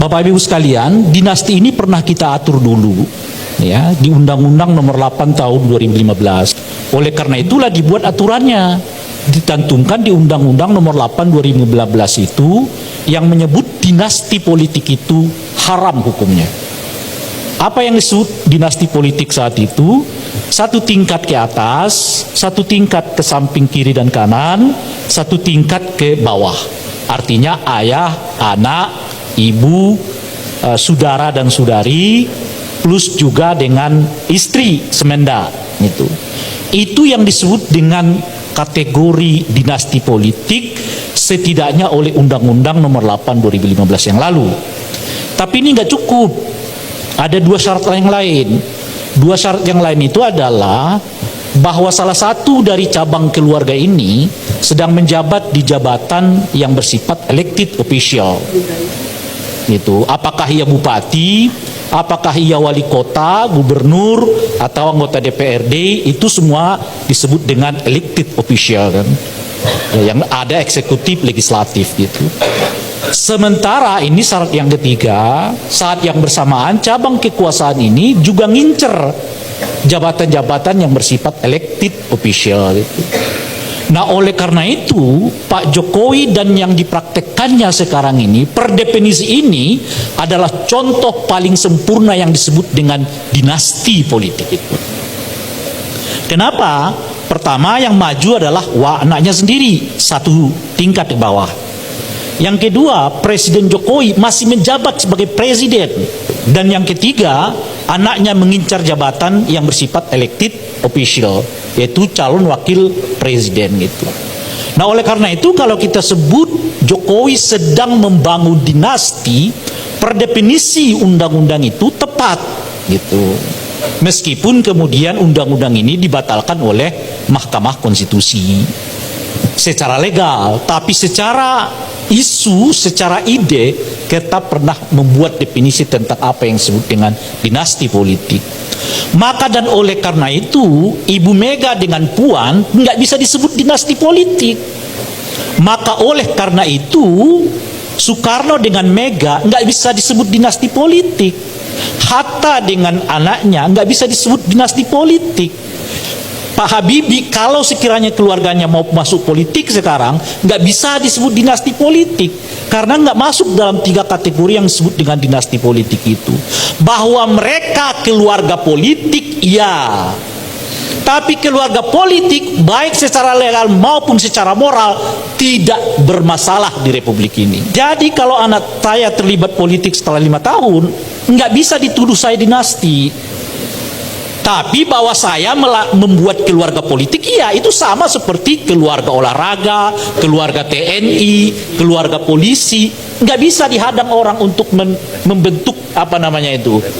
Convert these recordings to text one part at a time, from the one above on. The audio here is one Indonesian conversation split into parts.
Bapak Ibu sekalian, dinasti ini pernah kita atur dulu ya di Undang-Undang Nomor 8 Tahun 2015. Oleh karena itulah dibuat aturannya, dicantumkan di Undang-Undang Nomor 8 2015 itu yang menyebut dinasti politik itu haram hukumnya. Apa yang disebut dinasti politik saat itu? Satu tingkat ke atas, satu tingkat ke samping kiri dan kanan, satu tingkat ke bawah. Artinya ayah, anak, ibu, saudara dan saudari, plus juga dengan istri semenda. Itu yang disebut dengan kategori dinasti politik setidaknya oleh Undang-Undang Nomor 8 2015 yang lalu. Tapi ini nggak cukup. Ada dua syarat yang lain. Dua syarat yang lain itu adalah bahwa salah satu dari cabang keluarga ini sedang menjabat di jabatan yang bersifat elected official. Apakah ia bupati, apakah ia wali kota, gubernur, atau anggota DPRD, itu semua disebut dengan elected official kan. Yang ada eksekutif, legislatif gitu. Sementara ini syarat yang ketiga, saat yang bersamaan cabang kekuasaan ini juga ngincer jabatan-jabatan yang bersifat elected official gitu. Nah, oleh karena itu Pak Jokowi dan yang dipraktekkannya sekarang ini per definisi ini adalah contoh paling sempurna yang disebut dengan dinasti politik itu. Kenapa? Pertama, yang maju adalah anaknya sendiri, satu tingkat di bawah. Yang kedua, Presiden Jokowi masih menjabat sebagai presiden. Dan yang ketiga, anaknya mengincar jabatan yang bersifat elected official, yaitu calon wakil presiden gitu. Nah, oleh karena itu kalau kita sebut Jokowi sedang membangun dinasti, per definisi undang-undang itu tepat gitu. Meskipun kemudian undang-undang ini dibatalkan oleh Mahkamah Konstitusi secara legal, tapi secara isu, secara ide, kita pernah membuat definisi tentang apa yang disebut dengan dinasti politik. Maka dan oleh karena itu Ibu Mega dengan Puan nggak bisa disebut dinasti politik. Maka oleh karena itu Soekarno dengan Mega nggak bisa disebut dinasti politik. Hatta dengan anaknya nggak bisa disebut dinasti politik. Pak Habibie kalau sekiranya keluarganya mau masuk politik sekarang nggak bisa disebut dinasti politik karena nggak masuk dalam tiga kategori yang disebut dengan dinasti politik itu. Bahwa mereka keluarga politik ya, tapi keluarga politik baik secara legal maupun secara moral tidak bermasalah di Republik ini. Jadi kalau anak saya terlibat politik setelah 5 tahun nggak bisa dituduh saya dinasti. Tapi bahwa saya membuat keluarga politik, iya itu sama seperti keluarga olahraga, keluarga TNI, keluarga polisi. Nggak bisa dihadang orang untuk membentuk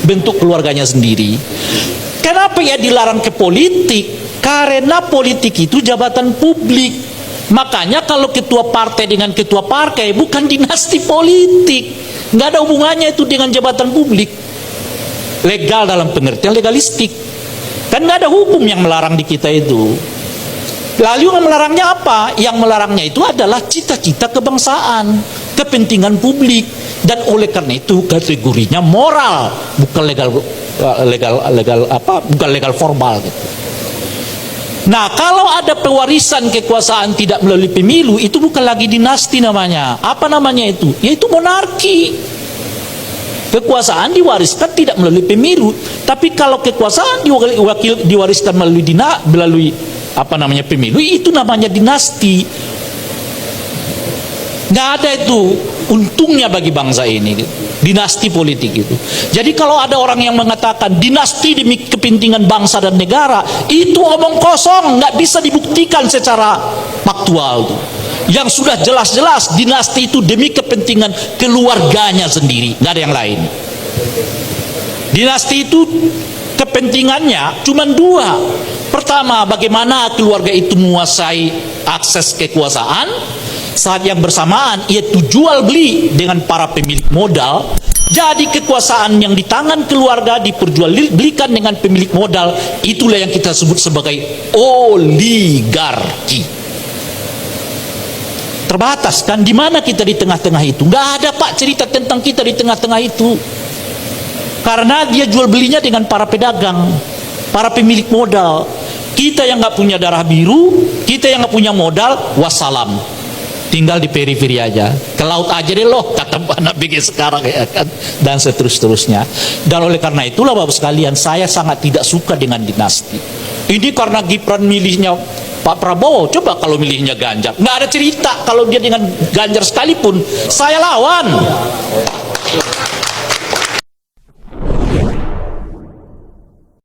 bentuk keluarganya sendiri. Kenapa ya dilarang ke politik? Karena politik itu jabatan publik. Makanya kalau ketua partai dengan ketua partai bukan dinasti politik. Nggak ada hubungannya itu dengan jabatan publik. Legal dalam pengertian legalistik. Kan nggak ada hukum yang melarang di kita itu. Lalu yang melarangnya apa? Yang melarangnya itu adalah cita-cita kebangsaan, kepentingan publik, dan oleh karena itu kategorinya moral, bukan bukan legal formal gitu. Nah, kalau ada pewarisan kekuasaan tidak melalui pemilu, itu bukan lagi dinasti namanya. Apa namanya itu? Yaitu monarki. Kekuasaan diwariskan tidak melalui pemilu, tapi kalau kekuasaan diwariskan melalui pemilu, itu namanya dinasti. Nggak ada itu untungnya bagi bangsa ini, dinasti politik itu. Jadi kalau ada orang yang mengatakan dinasti demi kepentingan bangsa dan negara, itu omong kosong, nggak bisa dibuktikan secara faktual tuh. Yang sudah jelas-jelas dinasti itu demi kepentingan keluarganya sendiri, nggak ada yang lain. Dinasti itu kepentingannya cuma dua. Pertama, bagaimana keluarga itu menguasai akses kekuasaan. Saat yang bersamaan yaitu jual beli dengan para pemilik modal. Jadi kekuasaan yang di tangan keluarga diperjualbelikan dengan pemilik modal. Itulah yang kita sebut sebagai oligarki. terbatas kan. Di mana kita di tengah-tengah itu? Nggak ada Pak cerita tentang kita di tengah-tengah itu. Karena dia jual belinya dengan para pedagang, para pemilik modal. Kita yang nggak punya darah biru, kita yang nggak punya modal, wassalam. Tinggal di periferi aja, ke laut aja deh loh, kata anak BG sekarang ya kan, dan seterusnya. Dan oleh karena itulah Bapak sekalian, saya sangat tidak suka dengan dinasti. Ini karena Gibran milihnya Pak Prabowo, coba kalau milihnya Ganjar, nggak ada cerita kalau dia dengan Ganjar sekalipun, saya lawan.